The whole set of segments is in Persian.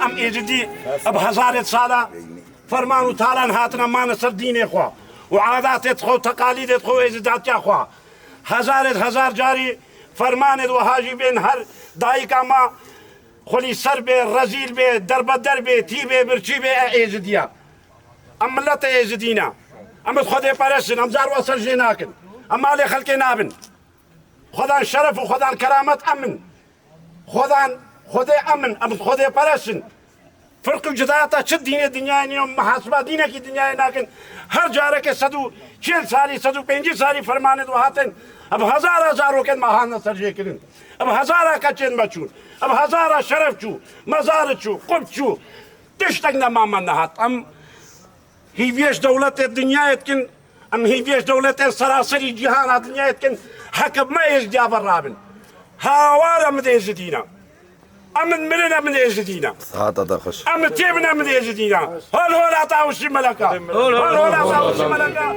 ام ایجدی اب هزارت ساله فرمان و تالان هاتنا مان سر دین خوا و عادات خو تقالید خو ایجدات خوا هزار جاری فرمان و حاجی بین هر دایکا ما خلی سر به رزیل به در به تی به برچی به ایجدیا ام ملت ایجدینا ام خود پرستن ام زار وصل جناکن ام مال خلق نابن خدا شرف و خدا کرامت امن خدا امن ام خود پرستن فرق جداتا چه دنیا نیوم محاسبه دینه کی دنیا ناکن هر جاره که 140 سالی 150 سالی فرمان دو هاتن اب هزار وقت ماهان سرجه کردن اب هزار کچن بچون اب هزار شرف چو مزار چو قب چو تشتگ نمامان نهات ام هیویش دولت دنیا اتکن ام هیویش دولت سراسری جهان دنیا اتکن حکم ما ازدیاب رابن هاوار ام دیز دینا امن مرن امن ازدینا هذا خوش امن تیبن امن ازدینا هول عطاوشی ملکا هول عطاوشی ملکا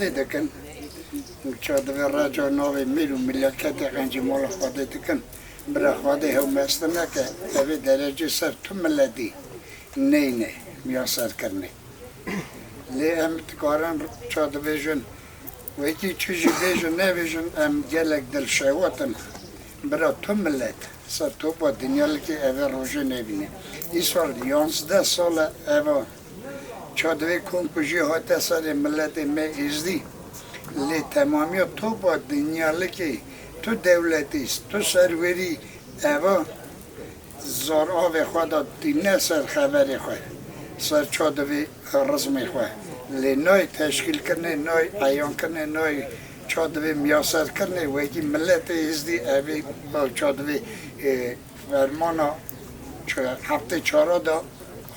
دکن چادر راجع نوی میلو ملکت قنچی مال خواده دکن برای خواده هم مستنه که اوی درجه سر تو ملدی نه میاسر کرنه لی هم تکارن چادر بیشن ویتی چیزی بیشن نه بیشن هم گلک دل شواتن برای تو ملت سر تو با دنیا لکی اوی روشه نبینه این سال 11 سال اوی چادر کنکوشی هاته سر ملت می ازدی لی تمامی تو با دنیا لکی تو دولتیست تو سروری اوه زار آو خواهد دینه سر خبری خواه سر چادوی رزمی خواه لی نوی تشکیل کنه نوی عیان کنه نوی چادوی میاسر کنه ویدی ملت ازدی اوی چادوی فرمانا هفته چارا دا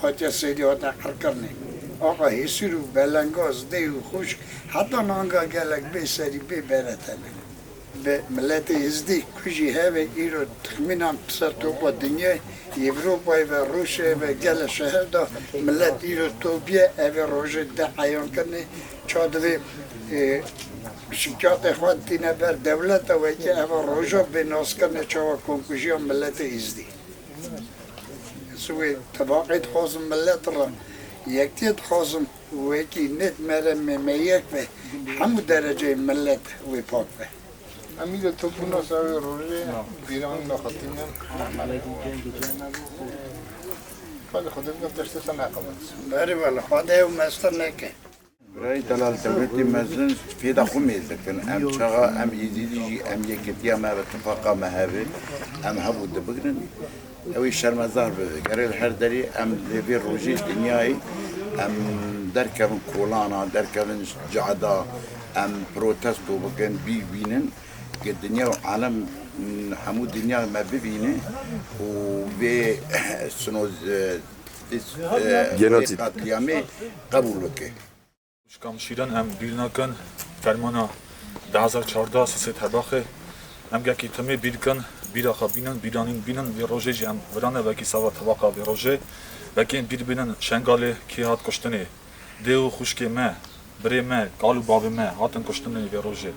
حاجه سیدی ها دقل کنه آقا حسی رو بلنگاز ده و خوش حتی نانگا گلک به سری به برتنه به ملت ازدی کجی هوه ای رو تخمینم سر تو با دنیا یوروپای و روشه و گل شهر دا ملت ای رو تو بیه اوه روشه ده عیان کنه چادوی شکایت خود دینه بر دولت و که اوه روشه به ناس کنه چاوا کنکوشی هم ملت ازدی سوی طباقیت خوزم ملت را یکتیت خوزم ویکی نت مرم میمیک و همو درجه ملت وی پاک به امید تو پونا ساوی روزه بیران نخطیمن ولی خودت گفتشتی سن اقامت بله خواده و مستر نکه برای دلال دولتی مزن فیدا خو میزکن ام چغا ام ایزیدی ام یکتیا ما اتفاقا ما هبه ام هبو دبگرن اوی شرمزار بده گرل هر دری ام لبی روجی دنیای ام درکبن کولانا درکبن جعدا ام پروتستو بکن بینن که دنیا و عالم همو دنیا ما ببینه و به سنوز جنوسید قتلیامه قبول که شکام شیران ام بیرناکن فرمانا 2014 سه طبقه ام گکی تمی بیرکن بیرا خبینن بیرانین بینن وی روزه جام ورانه وکی سوا طبقه وی روزه وکی بیر بینن شنگاله کی هات کشتنه دیو خوشکی ما بری ما قالو باب ما هاتن کشتنه وی روزه